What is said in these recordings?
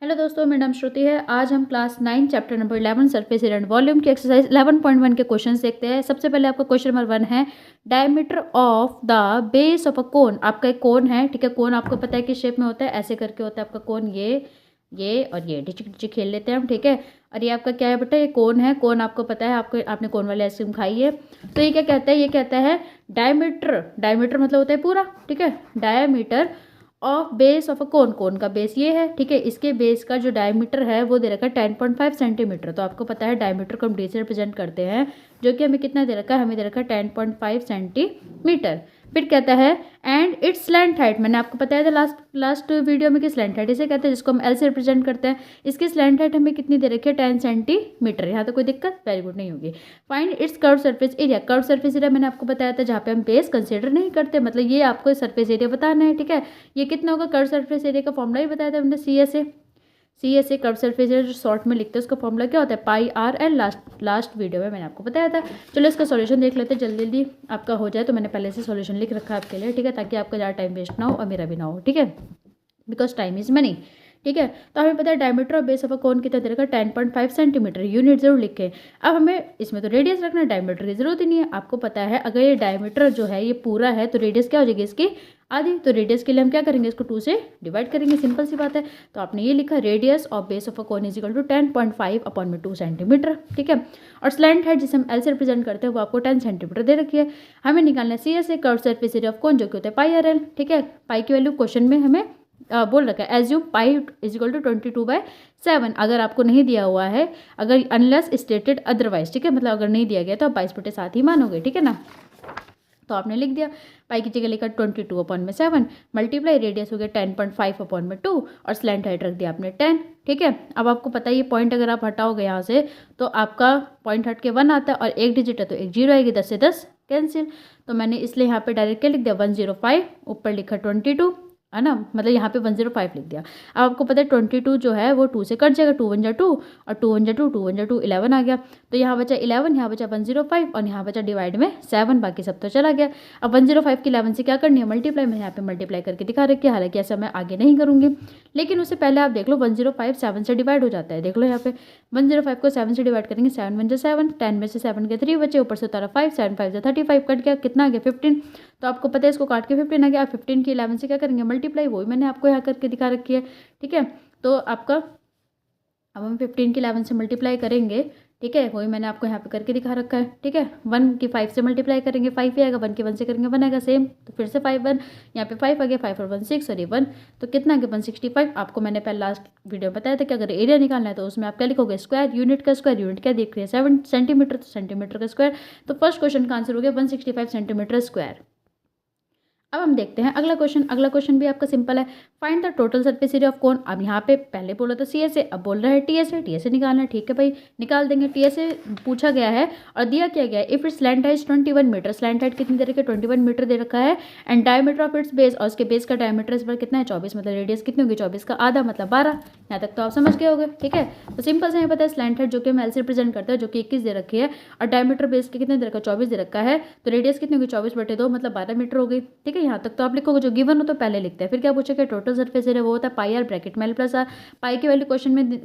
Hello दोस्तों, मेरा नाम श्रुति है। आज हम class 9 chapter number 11 surface area and volume की एक्सरसाइज 11.1 के क्वेश्चन देखते हैं। सबसे पहले आपका क्वेश्चन नंबर 1 है diameter of the base of a cone. आपका एक कोन है, ठीक है। कोन आपको पता है किस शेप में होता है, ऐसे करके होता है आपका कोन। ये और ये डिचिक डिचिक खेल लेते हैं हम, ठीक है। और ये आपका क्या है बेटा, ये कोन है। कोन आपको पता है, आपने कोन वाली आइसक्रीम खाई है। तो ये क्या कहता है, ये कहता है डायमीटर। डायमीटर मतलब होता है पूरा, ठीक है। Diameter of base of a cone. Cone का बेस ये है, ठीक है। इसके बेस का जो डायमीटर है वो दे रखा है 10.5 सेंटीमीटर। तो आपको पता है डायमीटर को हम डी से रिप्रेजेंट करते हैं, जो कि हमें कितना दे रखा है, हमें दे रखा है 10.5 सेंटीमीटर। फिर कहता है एंड इट्स स्लैंट हाइट। मैंने आपको बताया था लास्ट वीडियो में कि स्लैंट हाइट इसे कहते हैं, जिसको हम एल से रिप्रेजेंट करते हैं। इसकी स्लैंट हाइट हमें कितनी दे रखी है, 10 सेंटीमीटर। यहाँ तो कोई दिक्कत, वेरी गुड, नहीं होगी। Find its curve surface area. Curve surface area मैंने आपको बताया था, जहाँ पे हम बेस कंसिडर नहीं करते, मतलब ये आपको सरफेस एरिया बताना है, ठीक है। ये कितना होगा, कर्व सरफेस एरिया का फॉर्मूला ही बताया था हमने, C S A curve surface area जो शॉर्ट में लिखते हैं उसका फॉर्मूला क्या होता है, pi r l. Last video में मैंने आपको बताया था। चलो इसका सॉल्यूशन देख लेते हैं, जल्दी जल्दी आपका हो जाए। तो मैंने पहले से सॉल्यूशन लिख रखा है आपके लिए, ठीक है, ताकि आपका ज़्यादा टाइम वेस्ट ना हो और मेरा भी ना हो, ठीक है, बिकॉज टाइम इज मनी, ठीक है। तो हमें पता है डायमीटर और बेस ऑफ अ कोन कितना दे रखा है, 10.5 सेंटीमीटर। यूनिट जरूर लिखे। अब हमें इसमें तो रेडियस रखना है, डायमीटर की जरूरत ही नहीं है। आपको पता है अगर ये डायमीटर जो है ये पूरा है तो रेडियस क्या हो जाएगी इसकी, आधी। तो रेडियस के लिए हम क्या करेंगे, इसको 2 से डिवाइड करेंगे, सिंपल सी बात है। तो आपने ये लिखा radius of base of a cone is equal to 10.5/2 centimetre, ठीक है। और स्लैंट हाइट जिसे हम एल से रिप्रेजेंट करते हैं वो आपको 10 सेंटीमीटर दे रखी है। हमें निकालना है C S A curve surface area of cone, जो कि होता है पाई आर एल, ठीक है। पाई की वैल्यू क्वेश्चन में हमें बोल रखा है assume pi is equal to 22/7। अगर आपको नहीं दिया हुआ है, अगर अनलेस स्टेटेड अदरवाइज, ठीक है, मतलब अगर नहीं दिया गया तो आप 22/7 ही मानोगे, ठीक है ना। तो आपने लिख दिया पाई की जगह लिखा 22/7 मल्टीप्लाई रेडियस हो गया 10.5/2 और स्लैंट हाइट रख दिया आपने 10, ठीक है। अब आपको पता है ये पॉइंट अगर आप हटाओगे यहाँ से तो आपका पॉइंट हट के 1 आता है और एक डिजिट है तो एक जीरो आएगी, 10 से 10 कैंसिल। तो मैंने इसलिए यहाँ पे डायरेक्ट क्या लिख दिया 105, ऊपर लिखा 22, है ना, मतलब यहाँ पे 105 लिख दिया। अब आपको पता है 22 जो है वो 2 से कट जाएगा, 2 1 जा 2 और 2 1 जा 2, 2 1 जा 2, 11 आ गया। तो यहाँ बचा 11, यहाँ बचा 105 और यहाँ बचा डिवाइड में 7, बाकी सब तो चला गया। अब 105 की 11 से क्या करनी है, मल्टीप्लाई। मैं यहाँ पे मल्टीप्लाई करके दिखा रखी है, हालांकि ऐसा मैं आगे नहीं करूँगी, लेकिन उससे पहले आप देख लो 105 7 से डिवाइड हो जाता है। देख लो यहाँ पे 105 को 7 से डिवाइड करेंगे, 7 1 जा 7, 10 में से 7 के 3 बचे, ऊपर से उतारा 5, 7 5 जा 35, कट गया, कितना आ गया 15। तो आपको पता है इसको काट के 15 आ गया। आप 15 की 11 से क्या करेंगे, मल्टीप्लाई। वही मैंने आपको यहाँ करके दिखा रखी है, ठीक है। तो आपका अब हम 15 की 11 से मल्टीप्लाई करेंगे, ठीक है, वही मैंने आपको यहाँ पे करके दिखा रखा है, ठीक है। 1 की 5 से मल्टीप्लाई करेंगे 5 ही आएगा, 1 की 1 से करेंगे 1 आएगा, सेम। तो फिर से 5 1, यहाँ पे 5 आ गया, 5 और 1 6 और ये 1, तो कितना आ गया 165। आपको मैंने पहले लास्ट वीडियो में बताया था कि अगर एरिया निकालना है तो उसमें आप क्या लिखोगे, स्क्वायर। यूनिट का स्क्वायर, यूनिट क्या देख रही है 7 सेंटीमीटर, तो सेंटीमीटर का स्क्वायर। तो फर्स्ट क्वेश्चन का आंसर हो गया 165 सेंटीमीटर स्क्वायर। अब हम देखते हैं अगला क्वेश्चन। अगला क्वेश्चन भी आपका सिंपल है, find the total surface area of कोन। अब यहाँ पे पहले बोला था सी एस ए, अब बोल रहा है T S A. T S A निकालना है, ठीक है भाई, निकाल देंगे। टी एस ए पूछा गया है और दिया क्या गया है, if its slant height 21 metre. Slant height कितनी दे रखी है, 21 मीटर दे रखा है। And diameter of its base, और उसके बेस का डायमीटर इस बार कितना है 24, मतलब रेडियस कितनी होगी 24 का आधा, मतलब 12। यहाँ तक तो आप समझ गए होगे, ठीक है। तो सिंपल से हमें पता है स्लैंट हाइट जो कि हम एल से रिप्रेजेंट करते हैं, जो कि 21 दे रखी है, और डायमीटर बेस के कितने दे रखा है 24 दे रखा है। तो रेडियस कितनी होगी 24/2, मतलब 12 मीटर हो गई, ठीक है। यहाँ तक तो आप लिखोगे, जो गिवन हो तो पहले लिखते हैं। फिर क्या पूछेगा, टोटल सरफेस एरिया, वो होता है पाई आर ब्रैकेट में एल प्लस आर। पाई की वैल्यू क्वेश्चन में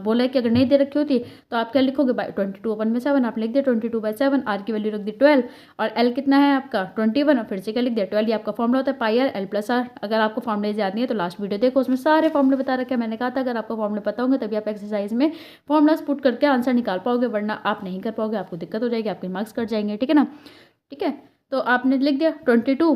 बोला है कि अगर नहीं दे रखी होती तो आप क्या लिखोगे, 22/7 आप लिख दिया 22/7। आर की वैल्यू रख दी 12 और एल कितना है आपका 21 और फिर से क्या लिख दिया 12। ये आपका फॉर्मूला होता है pi r L plus are. अगर आपको फॉर्मूले याद नहीं है तो लास्ट वीडियो देखो, उसमें सारे फॉर्मूले बता रखे हैं। मैंने कहा था अगर आपको फॉर्मूले पता होंगे तभी आप एक्सरसाइज में फॉर्मूलाज पुट करके आंसर निकाल पाओगे, वरना आप नहीं कर पाओगे, आपको दिक्कत हो जाएगी, आपके मार्क्स कट जाएंगे, ठीक है ना। ठीक है, तो आपने लिख दिया 22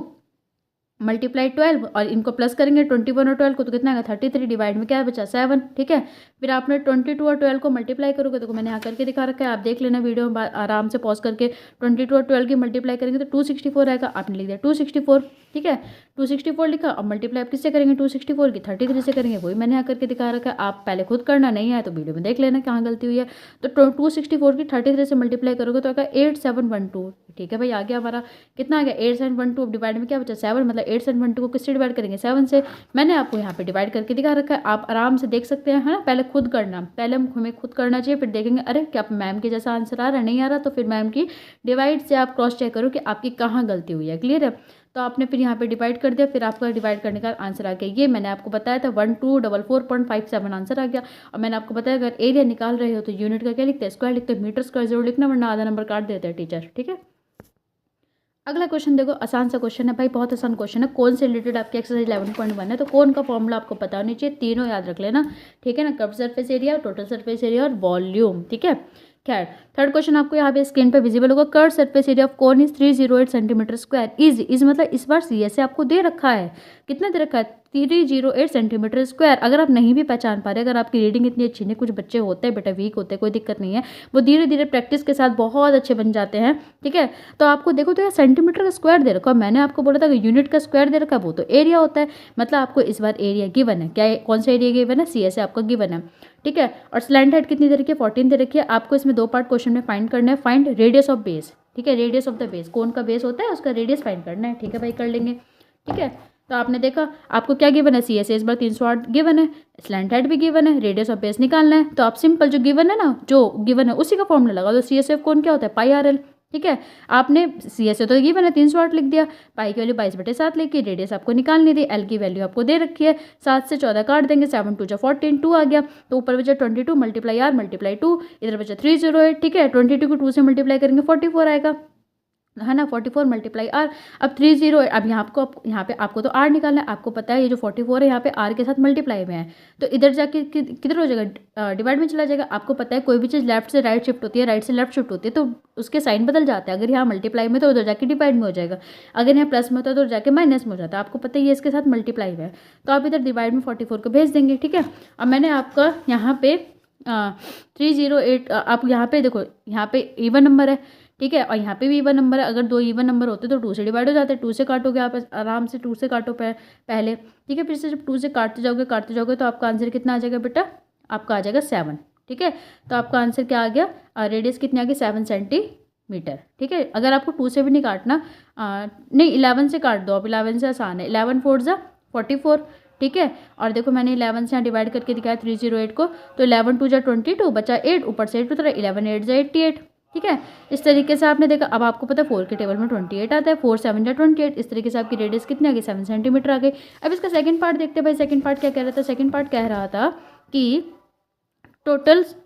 मल्टीप्लाई 12 और इनको प्लस करेंगे 21 और 12 को, तो कितना आएगा 33, डिवाइड में क्या बचा 7, ठीक है। फिर आपने 22 और 12 को मल्टीप्लाई करोगे, तो मैंने यहाँ करके दिखा रखा है, आप देख लेना वीडियो में आराम से पॉज करके। 22 और 12 की मल्टीप्लाई करेंगे तो 264 आएगा, आपने लिख दिया 264, ठीक है। 264 लिखा, अब मल्टीप्लाई आप किससे करेंगे 264 की 33 से करेंगे, वही मैंने यहाँ करके दिखा रखा है। आप पहले खुद करना, नहीं आया तो वीडियो में देख लेना कहाँ गलती हुई है। तो 264 की 33 से मल्टीप्लाई करोगे तो आएगा 8712, ठीक है भाई, आ गया हमारा, कितना आ गया 8712। अब डिवाइड में क्या बचा 7, मतलब 8712 को किससे डिवाइड करेंगे 7 से। मैंने आपको यहाँ पे डिवाइड करके दिखा रखा है, आप आराम से देख सकते हैं, है ना। पहले खुद करना, पहले हमें खुद करना चाहिए, फिर देखेंगे अरे क्या मैम के जैसा आंसर आ रहा है, नहीं आ रहा, तो फिर मैम की डिवाइड से आप क्रॉस चेक करो कि आपकी कहाँ गलती हुई है, क्लियर है। तो आपने फिर यहाँ पे डिवाइड कर दिया, फिर आपका डिवाइड करने का आंसर आ गया। ये मैंने आपको बताया था 1244.57 आंसर आ गया। और मैंने आपको बताया अगर एरिया निकाल रहे हो तो यूनिट का क्या लिखते हैं, स्क्वायर लिखते हैं, मीटर स्क्वायर जरूर लिखना वरना आधा नंबर काट देते हैं टीचर। ठीक है, अगला क्वेश्चन देखो, आसान सा क्वेश्चन है भाई, बहुत आसान क्वेश्चन है। कौन से रिलेटेड आपकी एक्सरसाइज 11.1 है, तो कौन का फॉर्मूला आपको पता होनी चाहिए, तीनों याद रख लेना। ठीक है ना, curve surface area, total surface area और वॉल्यूम। ठीक है, खैर थर्ड क्वेश्चन आपको यहाँ पे स्क्रीन पे विजिबल होगा। Curve surface area of cone is 308 centimetre square. Is मतलब इस बार सी से आपको दे रखा है, कितना दे रखा है, 308 सेंटीमीटर स्क्वायर। अगर आप नहीं भी पहचान पा रहे, अगर आपकी रीडिंग इतनी अच्छी नहीं, कुछ बच्चे होते हैं बेटा वीक होते हैं, कोई दिक्कत नहीं है, वो धीरे धीरे प्रैक्टिस के साथ बहुत अच्छे बन जाते हैं। ठीक है, तो आपको देखो तो यार सेंटीमीटर का स्क्वायर दे रखा है, मैंने आपको बोला था कि यूनिट का स्क्वायर दे रखा है, वो तो एरिया होता है। मतलब आपको इस बार एरिया गिवन है, क्या कौन सा एरिया गिवन है, सी से आपका गिवन है। ठीक है, और स्लैंट हाइट कितनी दे रखी है, 14 दे रखी है। आपको इसमें 2 पार्ट क्वेश्चन में फाइंड करना है, फाइंड रेडियस ऑफ बेस। ठीक है, रेडियस ऑफ द बेस, कौन का बेस होता है उसका रेडियस फाइंड करना है। ठीक है भाई, कर लेंगे। ठीक है, तो आपने देखा आपको क्या गिवन है, सी इस बार 308 गिवन है, स्लैंट हाइट भी गिवन है, रेडियस ऑफ बेस निकालना है। तो आप सिंपल जो गिवन है ना, जो गिवन है उसी का फॉर्मूला लगा दो। सी एस एफ कौन क्या होता है, पाई आर एल। ठीक है, आपने सी एस तो गिवन है 308 लिख दिया, पाई की वैल्यू 22/7 लिखी, रेडियस आपको निकालनी थी, एल की वैल्यू आपको दे रखी है, 7 से 14 काट देंगे, 7 2 14, 2 आ गया, तो ऊपर बचा 22 मल्टीप्लाई आर मल्टीप्लाई 2, इधर बचा 308। ठीक है, 22 को 2 से मल्टीप्लाई करेंगे 44 आएगा, है ना, 44 मल्टीप्लाई आर। अब 30, अब यहाँ पे आपको तो आर निकालना है, आपको पता है ये जो 44 है यहाँ पे आर के साथ मल्टीप्लाई में है, तो इधर जाके किधर हो जाएगा, डिवाइड में चला जाएगा। आपको पता है कोई भी चीज़ लेफ्ट से राइट शिफ्ट होती है, राइट से लेफ्ट शिफ्ट होती है, तो उसके साइन बदल जाता है। अगर यहाँ मल्टीप्लाई में तो उधर जाके डिवाइड में हो जाएगा, अगर यहाँ प्लस में होता है तो उधर जाके माइनस में हो जाता है। आपको पता है ये इसके साथ मल्टीप्लाई में है, तो आप इधर डिवाइड में 44 को भेज देंगे। ठीक है, अब मैंने आपका यहाँ पे 308, आप यहाँ पे देखो, यहाँ पे इवन नंबर है। ठीक है, और यहाँ पे भी इवन नंबर है, अगर 2 इवन नंबर होते तो 2 से डिवाइड हो जाते, 2 से काटोगे आप आराम से, 2 से काटो पहले। ठीक है, फिर से जब 2 से काटते जाओगे तो आपका आंसर कितना आ जाएगा बेटा, आपका आ जाएगा 7। ठीक है, तो आपका आंसर क्या आ गया, रेडियस कितनी आ गई, 7 सेंटीमीटर। ठीक है, अगर आपको 2 से भी नहीं काटना, नहीं 11 से काट दो, अब 11 से आसान है, 11 4 जा 44। ठीक है, और देखो मैंने 11 से यहाँ डिवाइड करके दिखाया 308 को, तो 11 2 जा 22, बचा 8, ऊपर से 8 उतरा, 11 8 जा 88। ठीक है, इस तरीके से आपने देखा। अब आपको पता है 4 के टेबल में 28 आता है, 4 7 जा 28, इस तरीके से आपकी रेडियस कितनी आ गई, 7 सेंटीमीटर आ गई। अब इसका सेकंड पार्ट देखते हैं भाई, सेकंड पार्ट क्या कह रहा था, सेकंड पार्ट कह रहा था कि टोटल